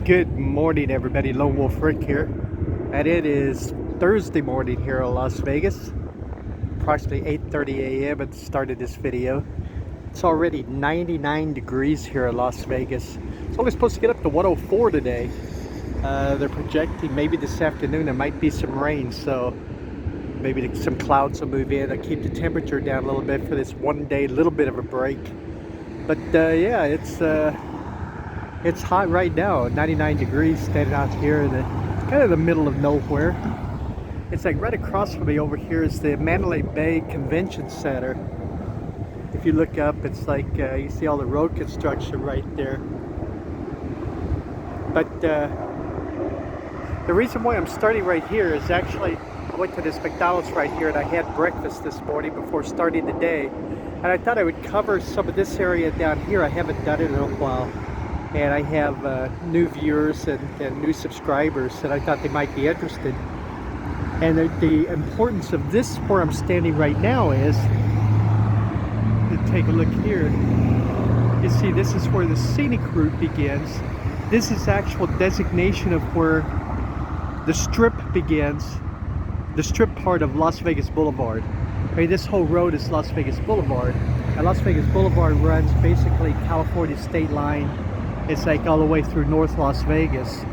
Good morning, everybody. Lone Wolf Rick here, and it is Thursday morning here in Las Vegas. Approximately 8:30 a.m. at the start of this video. It's already 99 degrees here in Las Vegas. It's only supposed to get up to 104 today. They're projecting maybe this afternoon there might be some rain, so maybe some clouds will move in. I'll keep the temperature down a little bit for this one day, little bit of a break. But yeah, it's hot right now, 99 degrees, standing out here in kind of the middle of nowhere. It's like right across from me over here is the Mandalay Bay Convention Center. If you look up, it's like you see all the road construction right there. But the reason why I'm starting right here is actually I went to this McDonald's right here and I had breakfast this morning before starting the day. And I thought I would cover some of this area down here. I haven't done it in a while. And I have new viewers and new subscribers that I thought they might be interested. And the importance of this where I'm standing right now is, to take a look here, you see this is where the scenic route begins. This is actual designation of where the strip begins, the strip part of Las Vegas Boulevard. I mean, this whole road is Las Vegas Boulevard. And Las Vegas Boulevard runs basically California state line. It's like all the way through North Las Vegas.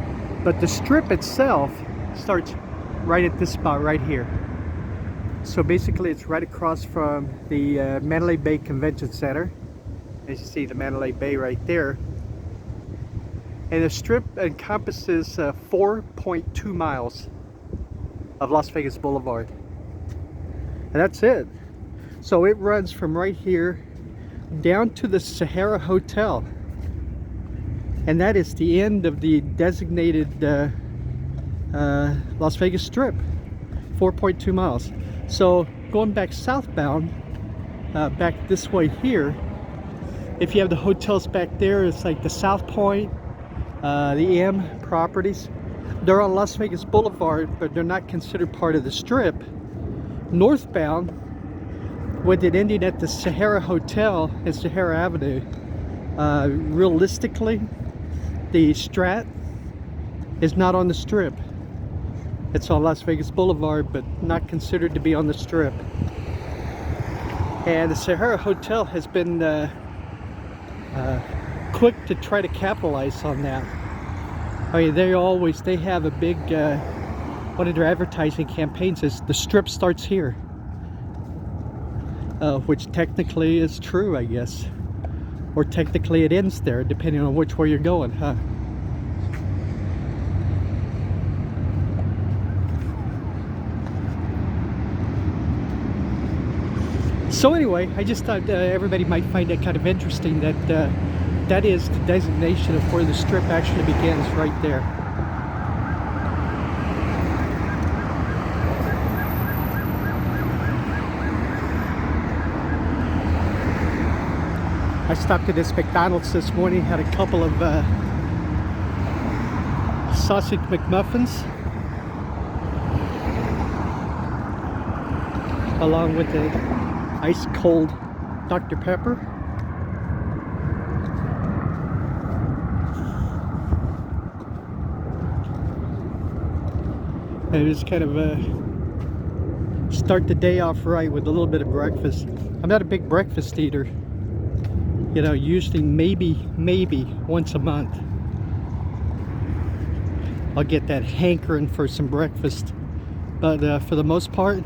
But the strip itself starts right at this spot right here. So basically it's right across from the Mandalay Bay Convention Center. As you see the Mandalay Bay right there. And the strip encompasses 4.2 miles of Las Vegas Boulevard. And that's it. So it runs from right here down to the Sahara Hotel. And that is the end of the designated Las Vegas Strip, 4.2 miles. So going back southbound, back this way here, if you have the hotels back there, it's like the South Point, the M properties. They're on Las Vegas Boulevard, but they're not considered part of the Strip. Northbound, with it ending at the Sahara Hotel and Sahara Avenue, realistically, the Strat is not on the Strip. It's on Las Vegas Boulevard, but not considered to be on the Strip. And the Sahara Hotel has been quick to try to capitalize on that. I mean, they have a big, one of their advertising campaigns is the Strip starts here. Which technically is true, I guess. Or technically it ends there, depending on which way you're going, huh? So anyway, I just thought everybody might find that kind of interesting that that is the designation of where the Strip actually begins right there. I stopped at this McDonald's this morning, had a couple of sausage McMuffins along with the ice cold Dr. Pepper. And just kind of start the day off right with a little bit of breakfast. I'm not a big breakfast eater. You know, usually maybe once a month I'll get that hankering for some breakfast, but for the most part,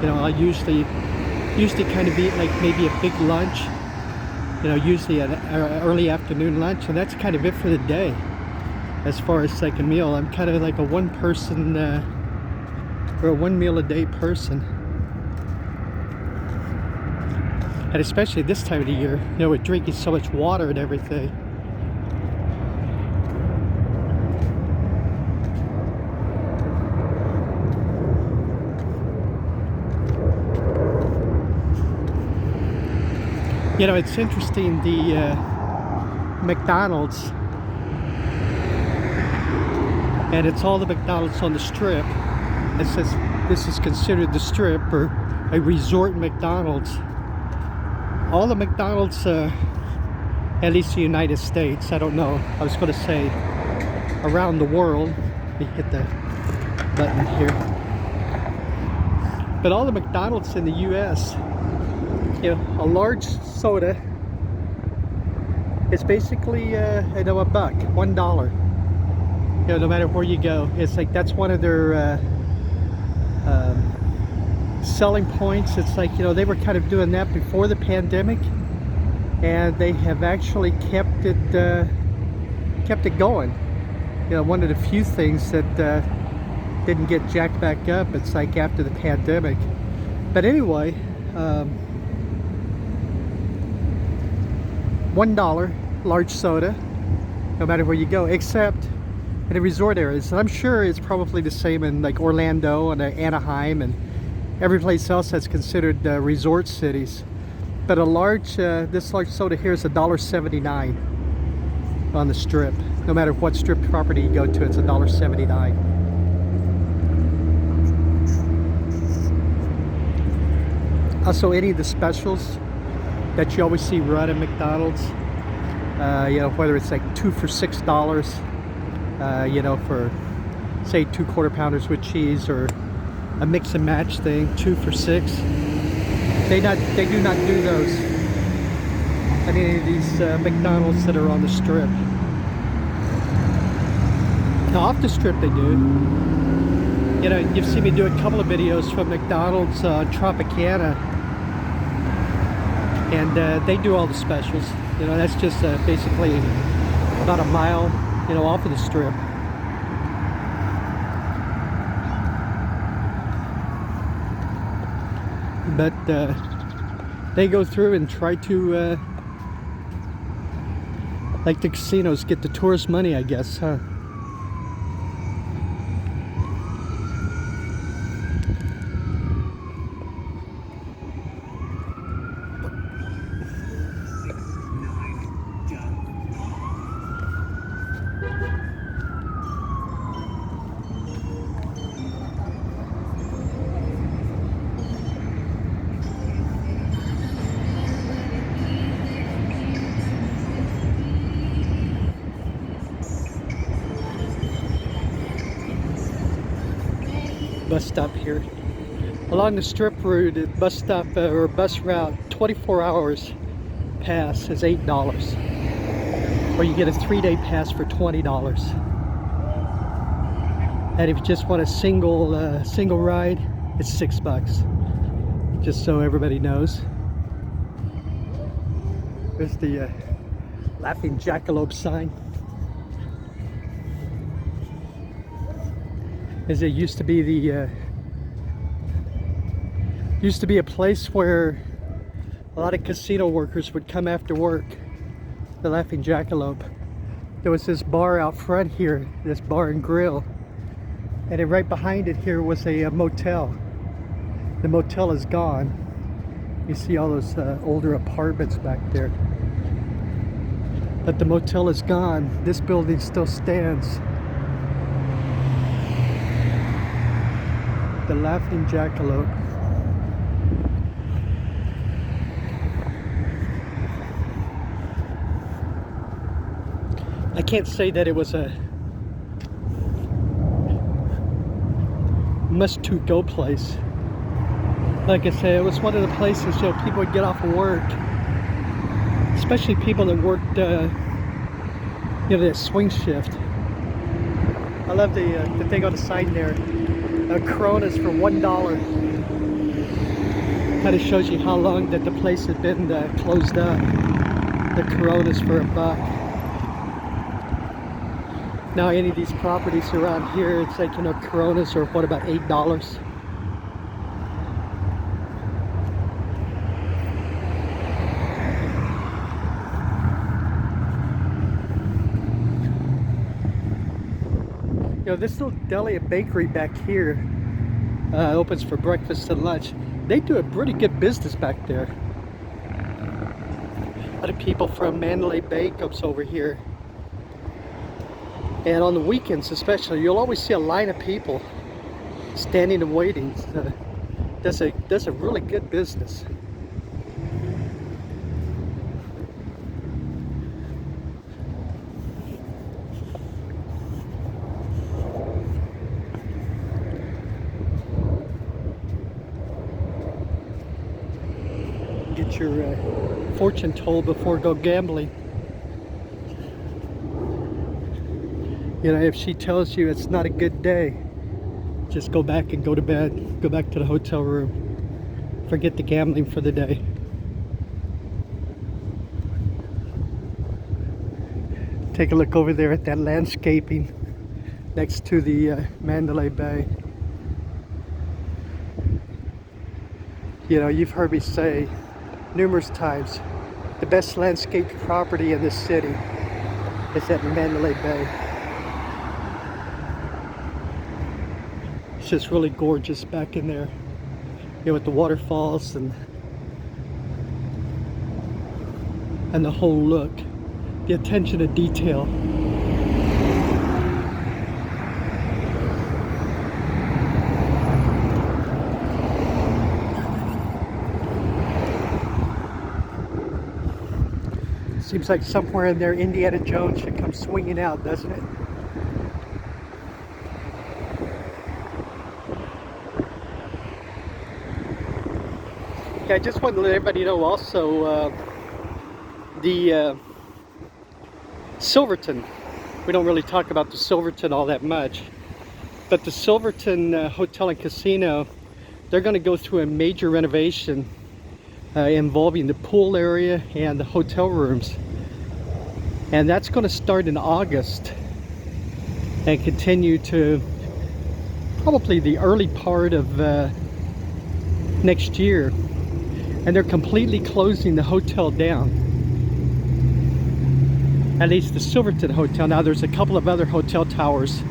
you know, I usually kind of eat like maybe a big lunch, you know, usually an early afternoon lunch, and that's kind of it for the day. As far as like a meal, I'm kind of like a one person or a one meal a day person. And especially this time of the year, you know, with drinking so much water and everything. You know, it's interesting, the McDonald's, and it's all the McDonald's on the Strip. It says this is considered the Strip or a resort McDonald's. all the McDonald's, at least the United States, I don't know, I was going to say around the world. Let me hit the button here. But all the McDonald's in the US, you know, a large soda is basically, you know, a buck, $1. You know, no matter where you go, it's like that's one of their selling points. It's like, you know, they were kind of doing that before the pandemic, and they have actually kept it going. You know, one of the few things that didn't get jacked back up, it's like after the pandemic. But anyway, $1 large soda, no matter where you go, except in the resort areas. And I'm sure it's probably the same in like Orlando and Anaheim and every place else that's considered resort cities. But a large, this large soda here is $1.79 on the strip. No matter what strip property you go to, it's $1.79. Also, any of the specials that you always see run at McDonald's, you know, whether it's like 2 for $6, you know, for say 2 quarter pounders with cheese, or a mix and match thing, 2 for $6. They do not do those at any of these McDonald's that are on the strip. Now off the strip they do. You know, you've seen me do a couple of videos from McDonald's Tropicana, and they do all the specials. You know, that's just basically about a mile, you know, off of the strip. But they go through and try to, like the casinos, get the tourist money, I guess, huh? Bus stop here. Along the strip route, the bus stop or bus route, 24 hours pass is $8. Or you get a 3-day pass for $20. And if you just want a single ride, it's $6. Just so everybody knows. There's the Laughing Jackalope sign. As it used to be a place where a lot of casino workers would come after work. The Laughing Jackalope. There was this bar out front here, this bar and grill, and then right behind it here was a motel. The motel is gone. You see all those older apartments back there, but the motel is gone. This building still stands. The Laughing Jackalope. I can't say that it was a must-to-go place. Like I say, it was one of the places, you know, people would get off of work, especially people that worked, you know, that swing shift. I love the thing on the sign there. Coronas for $1. Kind of shows you how long that the place had been closed up. The Coronas for $1. Now any of these properties around here, it's like, you know, Coronas are what, about $8? You know, this little deli and bakery back here opens for breakfast and lunch. They do a pretty good business back there. A lot of people from Mandalay Bay comes over here. And on the weekends especially, you'll always see a line of people standing and waiting. That's a really good business. get your fortune told before go gambling. You know, if she tells you it's not a good day, just go back and go to bed. Go back to the hotel room. Forget the gambling for the day. Take a look over there at that landscaping next to the Mandalay Bay. You know, you've heard me say numerous times, the best landscaped property in this city is at Mandalay Bay. It's just really gorgeous back in there, you know, with the waterfalls and the whole look, the attention to detail. Seems like somewhere in there Indiana Jones should come swinging out, doesn't it? Yeah, I just wanted to let everybody know also the Silverton. We don't really talk about the Silverton all that much, but the Silverton Hotel and Casino, they're going to go through a major renovation involving the pool area and the hotel rooms, and that's going to start in August and continue to probably the early part of next year. And they're completely closing the hotel down, at least the Silverton Hotel. Now there's a couple of other hotel towers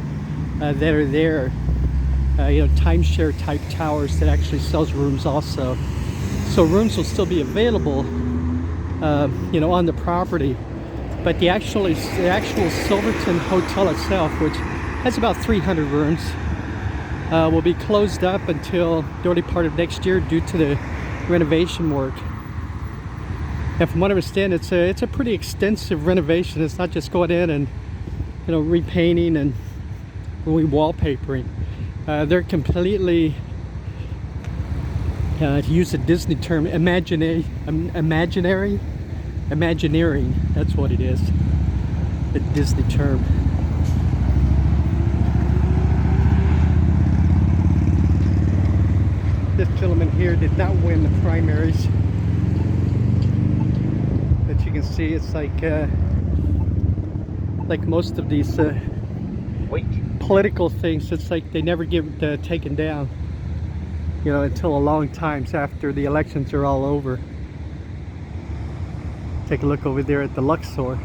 that are there, you know, timeshare type towers that actually sells rooms also. So rooms will still be available, you know, on the property. But the actual Silverton Hotel itself, which has about 300 rooms, will be closed up until the early part of next year due to the renovation work. And from what I understand, it's a pretty extensive renovation. It's not just going in and, you know, repainting and re-wallpapering. They're completely, to use a Disney term, imagineering. That's what it is. A Disney term. This gentleman here did not win the primaries. But you can see it's like most of these political things, it's like they never get taken down, you know, until a long time after the elections are all over. Take a look over there at the Luxor.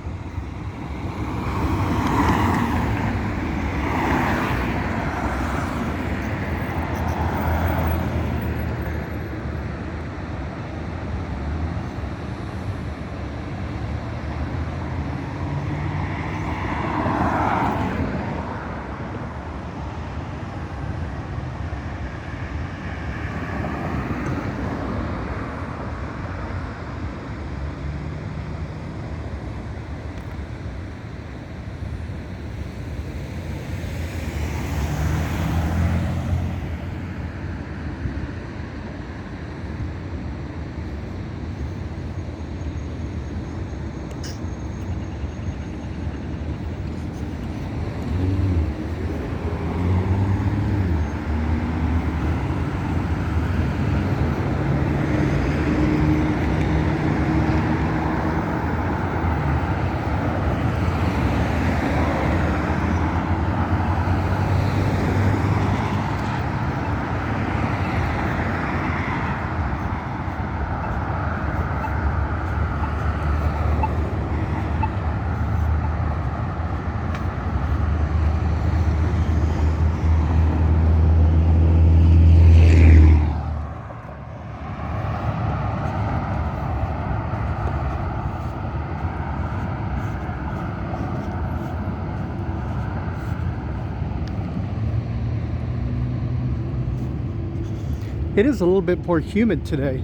It is a little bit more humid today.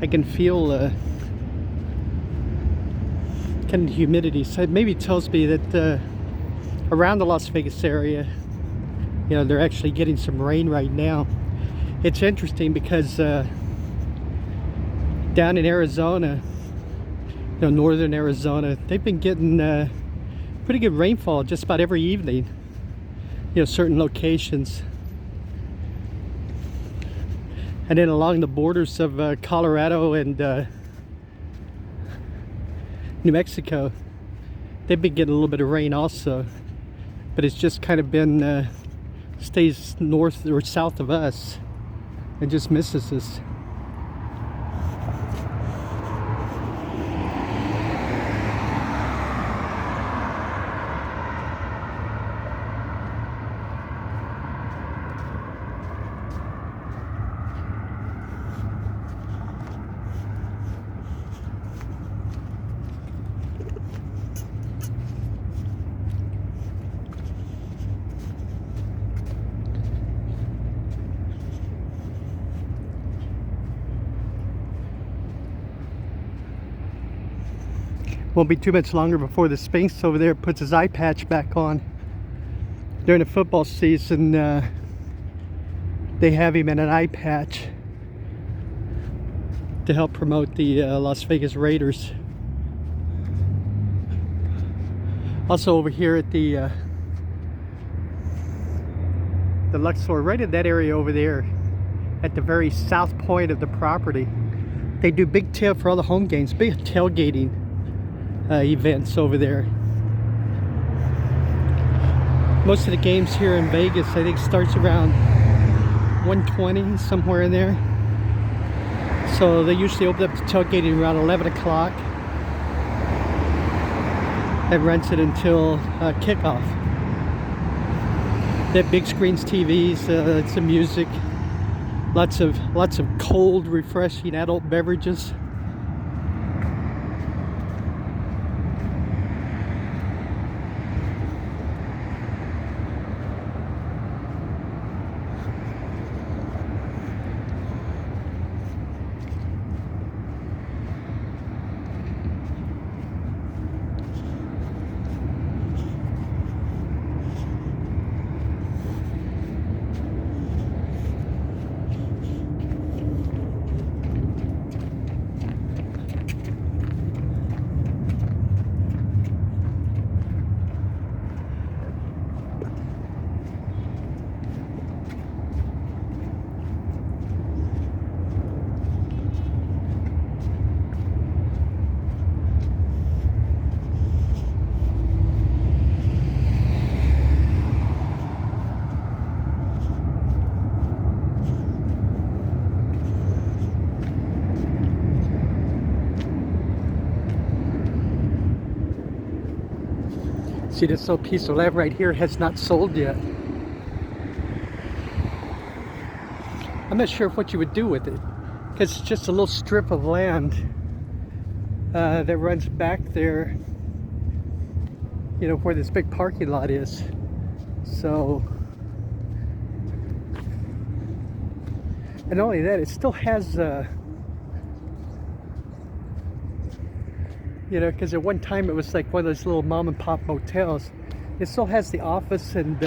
I can feel kind of humidity, so it maybe tells me that around the Las Vegas area, you know, they're actually getting some rain right now. It's interesting because down in Arizona, northern Arizona, they've been getting pretty good rainfall just about every evening. Certain locations. And then along the borders of Colorado and New Mexico, they've been getting a little bit of rain also, but it's just kind of been stays north or south of us and just misses us. Won't be too much longer before the Sphinx over there puts his eye patch back on. During the football season, they have him in an eye patch to help promote the Las Vegas Raiders. Also over here at the Luxor, right in that area over there, at the very south point of the property, they do big tail for all the home games, big tailgating events over there. Most of the games here in Vegas, I think, starts around 1:20, somewhere in there. So they usually open up the tailgating around 11 o'clock and runs it until kickoff. They have big screens, TVs, some music, lots of cold, refreshing adult beverages. See, this little piece of land right here has not sold yet. I'm not sure what you would do with it, because it's just a little strip of land that runs back there, where this big parking lot is. So, and not only that, it still has because at one time it was like one of those little mom and pop motels. It still has the office and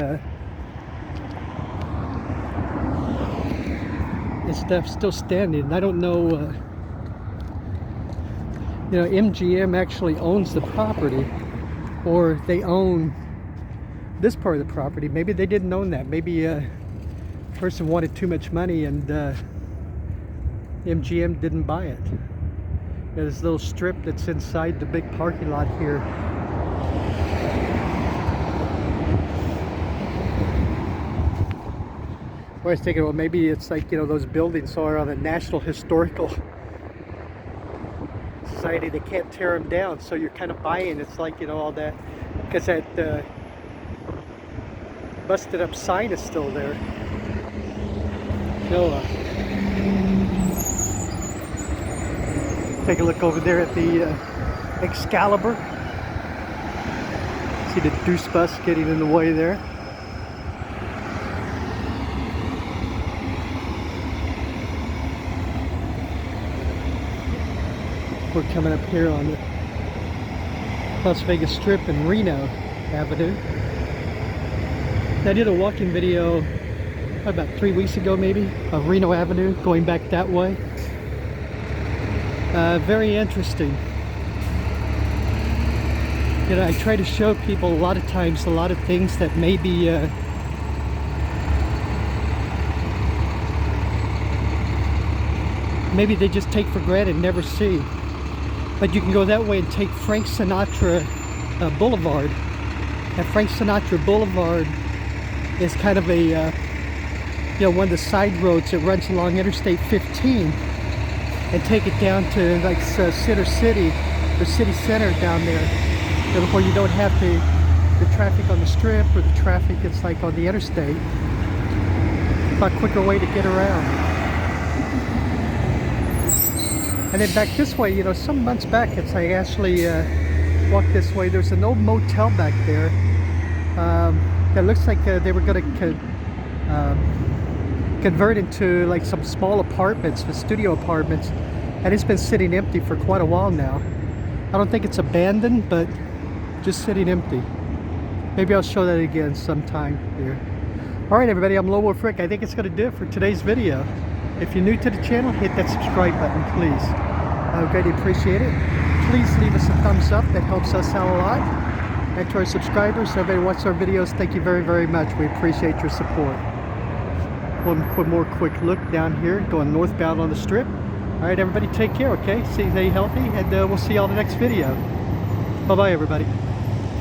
stuff still standing. And I don't know, MGM actually owns the property, or they own this part of the property. Maybe they didn't own that. Maybe a person wanted too much money and MGM didn't buy it. This little strip that's inside the big parking lot here. I was thinking, well, maybe it's like, those buildings are on a National Historical Society. They can't tear them down, so you're kind of buying. It's like, all that, because that busted up sign is still there. Take a look over there at the Excalibur. See the Deuce bus getting in the way there. We're coming up here on the Las Vegas Strip and Reno Avenue. I did a walking video about 3 weeks ago maybe of Reno Avenue going back that way. Very interesting. You know, I try to show people a lot of times a lot of things that maybe maybe they just take for granted and never see. But you can go that way and take Frank Sinatra Boulevard. And Frank Sinatra Boulevard is kind of a, you know, one of the side roads that runs along Interstate 15, and take it down to like Center City, or City Center down there, you know, where you don't have the traffic on the strip or the traffic it's like on the interstate. A lot quicker way to get around. And then back this way, you know, some months back, it's I actually walked this way. There's an old motel back there that looks like they were going to convert into like some small apartments, the studio apartments, and it's been sitting empty for quite a while now. I don't think it's abandoned, but just sitting empty. Maybe I'll show that again sometime here. Alright everybody, I'm Lone Wolf Rick. I think it's going to do it for today's video. If you're new to the channel, hit that subscribe button, please. I would greatly appreciate it. Please leave us a thumbs up. That helps us out a lot. And to our subscribers, everybody who watches our videos, thank you very, very much. We appreciate your support. One more quick look down here, going northbound on the strip. Alright everybody, take care, okay? Stay healthy, and we'll see you all in the next video. Bye-bye everybody.